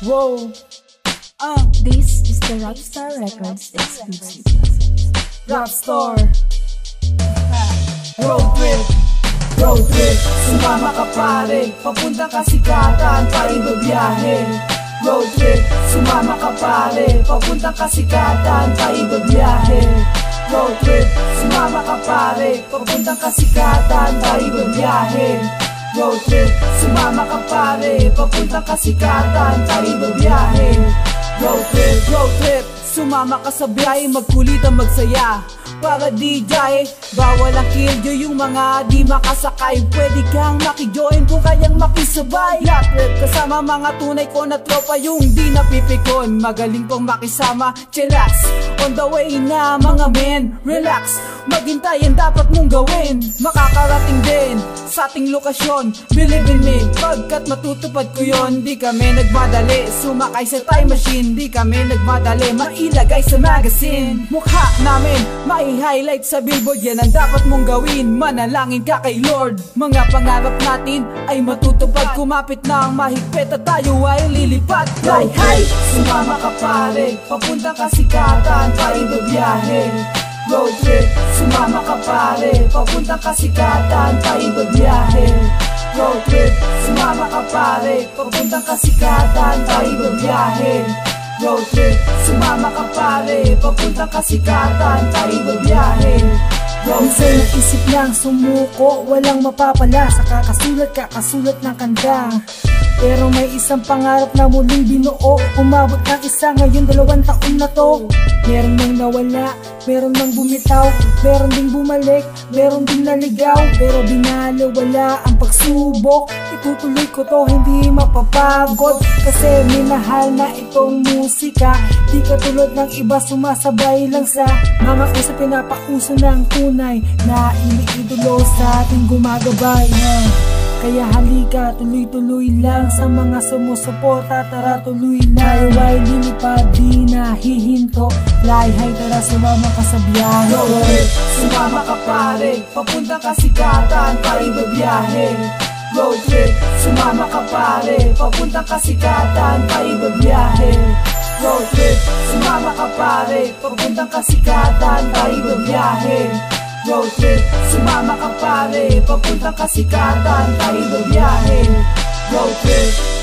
Whoa. This is the Rockstar Records exclusive. Rockstar. Road trip, sumama ka pare, papunta kasikatan, paiba biyahe. Road trip, sumama ka pare, papunta kasikatan, paiba biyahe. Road trip, sumama ka pare, papunta kasikatan, paiba biyahe. Road trip, sumama ka pare, papunta kasikatan, paiba biyahe. Road trip, sumama ka sa biyahe, magkulitan magsaya. Para di jahe, bawal ang killjo yung mga di makasakay. Pwede kang makijoin kung kayang makisabay. Lap trip kasama mga tunay ko na tropa, yung di napipikon. Magaling pong makisama, chillax. On the way na mga men, relax. Maghintay ang dapat mong gawin. Makakarating din sa ating lokasyon, believe in me, pagkat matutupad ko yon. Di kami nagmadali, sumakay sa time machine. Di kami nagmadali, mailagay sa magazine. Mukha namin, mai-highlight sa billboard. Yan ang dapat mong gawin, manalangin ka kay Lord. Mga pangarap natin ay matutupad. Kumapit na ang mahigpit at tayo ay lilipat. Hi, sumama ka pare, papunta kasikatan, paiba biyahe. Road trip, sumama ka pare, papunta kasikatan, paiba biyahe. Road trip, sumama ka pare, papunta kasikatan, paiba biyahe. Road trip, sumama ka pare, papunta kasikatan, paiba biyahe. Minsan naisip lang sumuko, walang mapapala sa kakasulat ng kanta. Pero may isang pangarap na muling binuo, umabot ng isa, ngayon 2 taon na to. Meron nang nawala, meron nang bumitaw, meron ding bumalik, meron ding naligaw. Pero binaliwala ang pagsubok, itutuloy ko to, hindi mapapagod. Kasi minahal na itong musika, di katulad ng iba sumasabay lang sa mga uso, pinapauso ng tunay na iniidolo sa ating gumagabay. Kaya halika, tuloy-tuloy lang sa mga sumusuporta, tara tuloy na. Tayo ay lilipad, di nahihinto, layhay, tara sumama ka sa biyahe. Road trip, sumama ka pare, papunta kasikatan, paiba biyahe. Road trip, sumama ka pare, papunta kasikatan, paiba biyahe. Road trip, sumama ka pare, papunta kasikatan, paiba biyahe. Road trip, sumama ka pare, papunta kasikatan, paiba biyahe. Road trip.